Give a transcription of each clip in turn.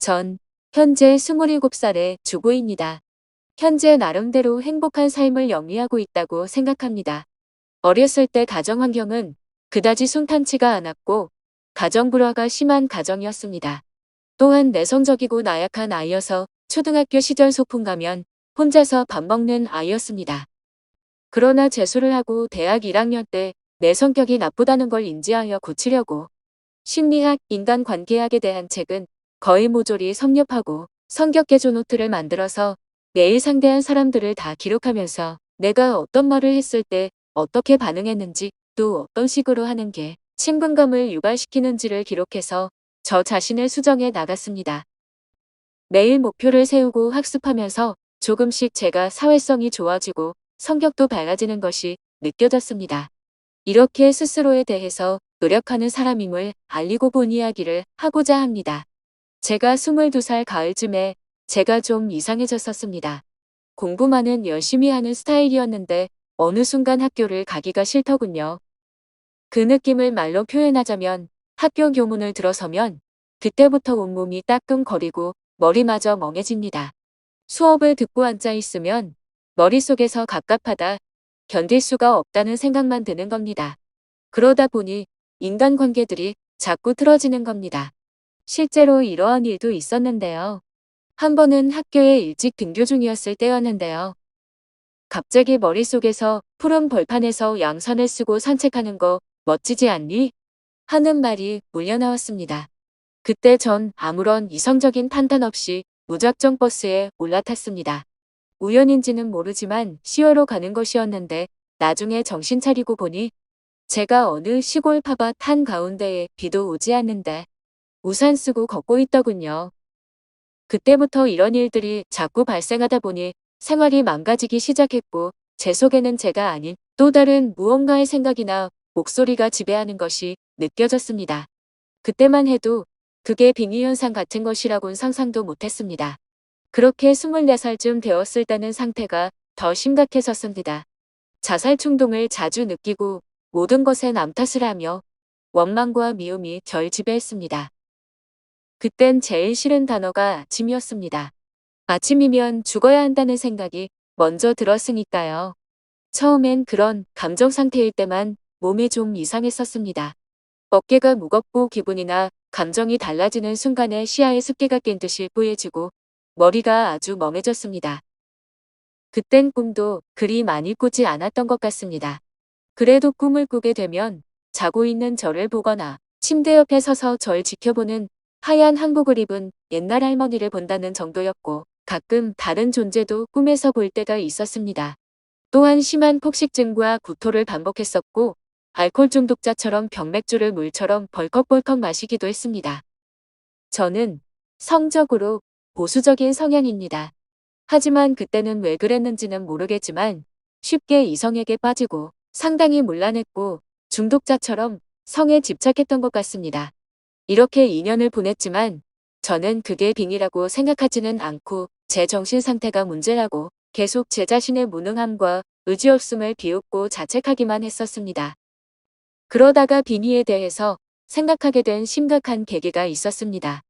전 현재 27살의 주부입니다. 현재 나름대로 행복한 삶을 영위하고 있다고 생각합니다. 어렸을 때 가정 환경은 그다지 순탄치가 않았고 가정 불화가 심한 가정이었습니다. 또한 내성적이고 나약한 아이여서 초등학교 시절 소풍 가면 혼자서 밥 먹는 아이였습니다. 그러나 재수를 하고 대학 1학년 때 내 성격이 나쁘다는 걸 인지하여 고치려고 심리학, 인간관계학에 대한 책은 거의 모조리 섭렵하고 성격 개조 노트를 만들어서 매일 상대한 사람들을 다 기록하면서 내가 어떤 말을 했을 때 어떻게 반응했는지 또 어떤 식으로 하는 게 친근감을 유발시키는지를 기록해서 저 자신을 수정해 나갔습니다. 매일 목표를 세우고 학습하면서 조금씩 제가 사회성이 좋아지고 성격도 밝아지는 것이 느껴졌습니다. 이렇게 스스로에 대해서 노력하는 사람임을 알리고 본 이야기를 하고자 합니다. 제가 22살 가을쯤에 제가 좀 이상해졌었습니다. 공부만은 열심히 하는 스타일이었는데 어느 순간 학교를 가기가 싫더군요. 그 느낌을 말로 표현하자면 학교 교문을 들어서면 그때부터 온몸이 따끔거리고 머리마저 멍해집니다. 수업을 듣고 앉아 있으면 머릿속에서 갑갑하다, 견딜 수가 없다는 생각만 드는 겁니다. 그러다 보니 인간관계들이 자꾸 틀어지는 겁니다. 실제로 이러한 일도 있었는데요. 한 번은 학교에 일찍 등교 중이었을 때였는데요. 갑자기 머릿속에서 푸른 벌판에서 양산을 쓰고 산책하는 거 멋지지 않니? 하는 말이 물려나왔습니다. 그때 전 아무런 이성적인 판단 없이 무작정 버스에 올라탔습니다. 우연인지는 모르지만 시외로 가는 것이었는데 나중에 정신 차리고 보니 제가 어느 시골 팝밭 한가운데에 비도 오지 않는데 우산 쓰고 걷고 있더군요. 그때부터 이런 일들이 자꾸 발생하다 보니 생활이 망가지기 시작했고 제 속에는 제가 아닌 또 다른 무언가의 생각이나 목소리가 지배하는 것이 느껴졌습니다. 그때만 해도 그게 빙의현상 같은 것이라곤 상상도 못했습니다. 그렇게 24살쯤 되었을 때는 상태가 더 심각해졌습니다. 자살 충동을 자주 느끼고 모든 것에 남 탓을 하며 원망과 미움이 절 지배했습니다. 그땐 제일 싫은 단어가 아침이었습니다. 아침이면 죽어야 한다는 생각이 먼저 들었으니까요. 처음엔 그런 감정 상태일 때만 몸이 좀 이상했었습니다. 어깨가 무겁고 기분이나 감정이 달라지는 순간에 시야에 습기가 낀 듯이 뿌얘지고 머리가 아주 멍해졌습니다. 그땐 꿈도 그리 많이 꾸지 않았던 것 같습니다. 그래도 꿈을 꾸게 되면 자고 있는 저를 보거나 침대 옆에 서서 절 지켜보는 하얀 한복을 입은 옛날 할머니를 본다는 정도였고 가끔 다른 존재도 꿈에서 볼 때가 있었습니다. 또한 심한 폭식증과 구토를 반복했었고 알코올 중독자처럼 병맥주를 물처럼 벌컥벌컥 마시기도 했습니다. 저는 성적으로 보수적인 성향입니다. 하지만 그때는 왜 그랬는지는 모르겠지만 쉽게 이성에게 빠지고 상당히 문란했고 중독자처럼 성에 집착했던 것 같습니다. 이렇게 2년을 보냈지만 저는 그게 빙의라고 생각하지는 않고 제 정신 상태가 문제라고 계속 제 자신의 무능함과 의지 없음을 비웃고 자책하기만 했었습니다. 그러다가 빙의에 대해서 생각하게 된 심각한 계기가 있었습니다.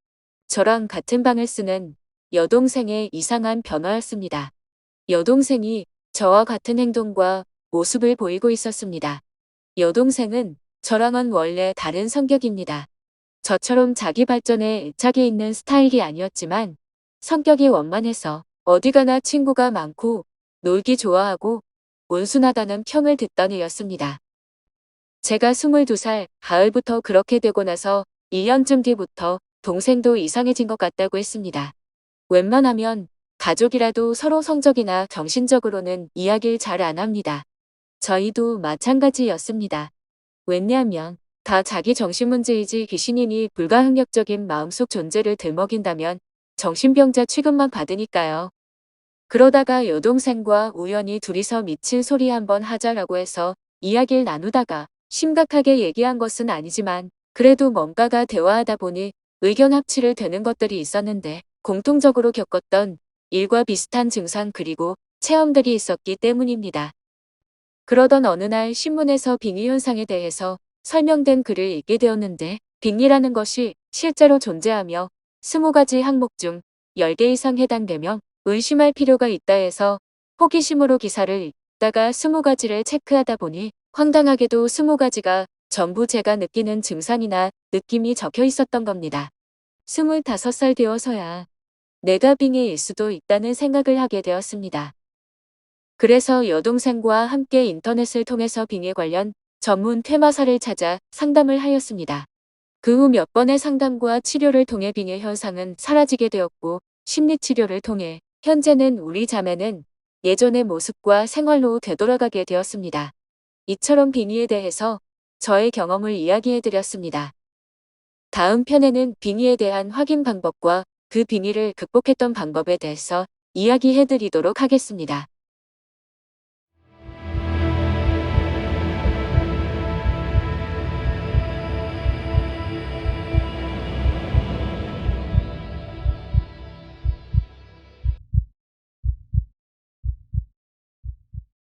저랑 같은 방을 쓰는 여동생의 이상한 변화였습니다. 여동생이 저와 같은 행동과 모습을 보이고 있었습니다. 여동생은 저랑은 원래 다른 성격입니다. 저처럼 자기 발전에 애착이 있는 스타일이 아니었지만 성격이 원만해서 어디 가나 친구가 많고 놀기 좋아하고 온순하다는 평을 듣던 애였습니다. 제가 22살 가을부터 그렇게 되고 나서 1년쯤 뒤부터 동생도 이상해진 것 같다고 했습니다. 웬만하면 가족이라도 서로 성적이나 정신적으로는 이야기를 잘 안 합니다. 저희도 마찬가지였습니다. 왜냐하면 다 자기 정신 문제이지 귀신이니 불가항력적인 마음속 존재를 들먹인다면 정신병자 취급만 받으니까요. 그러다가 여동생과 우연히 둘이서 미친 소리 한번 하자라고 해서 이야기를 나누다가 심각하게 얘기한 것은 아니지만 그래도 뭔가가 대화하다 보니 의견 합치를 되는 것들이 있었는데 공통적으로 겪었던 일과 비슷한 증상 그리고 체험들이 있었기 때문입니다. 그러던 어느 날 신문에서 빙의 현상에 대해서 설명된 글을 읽게 되었는데 빙의라는 것이 실제로 존재하며 20가지 항목 중 10개 이상 해당되며 의심할 필요가 있다 해서 호기심으로 기사를 읽다가 20가지를 체크하다 보니 황당하게도 20가지가 전부 제가 느끼는 증상이나 느낌이 적혀 있었던 겁니다. 25살 되어서야 내가 빙의일 수도 있다는 생각을 하게 되었습니다. 그래서 여동생과 함께 인터넷을 통해서 빙의 관련 전문 퇴마사를 찾아 상담을 하였습니다. 그 후 몇 번의 상담과 치료를 통해 빙의 현상은 사라지게 되었고 심리치료를 통해 현재는 우리 자매는 예전의 모습과 생활로 되돌아가게 되었습니다. 이처럼 빙의에 대해서 저의 경험을 이야기해 드렸습니다. 다음 편에는 빙의에 대한 확인 방법과 그 빙의를 극복했던 방법에 대해서 이야기해 드리도록 하겠습니다.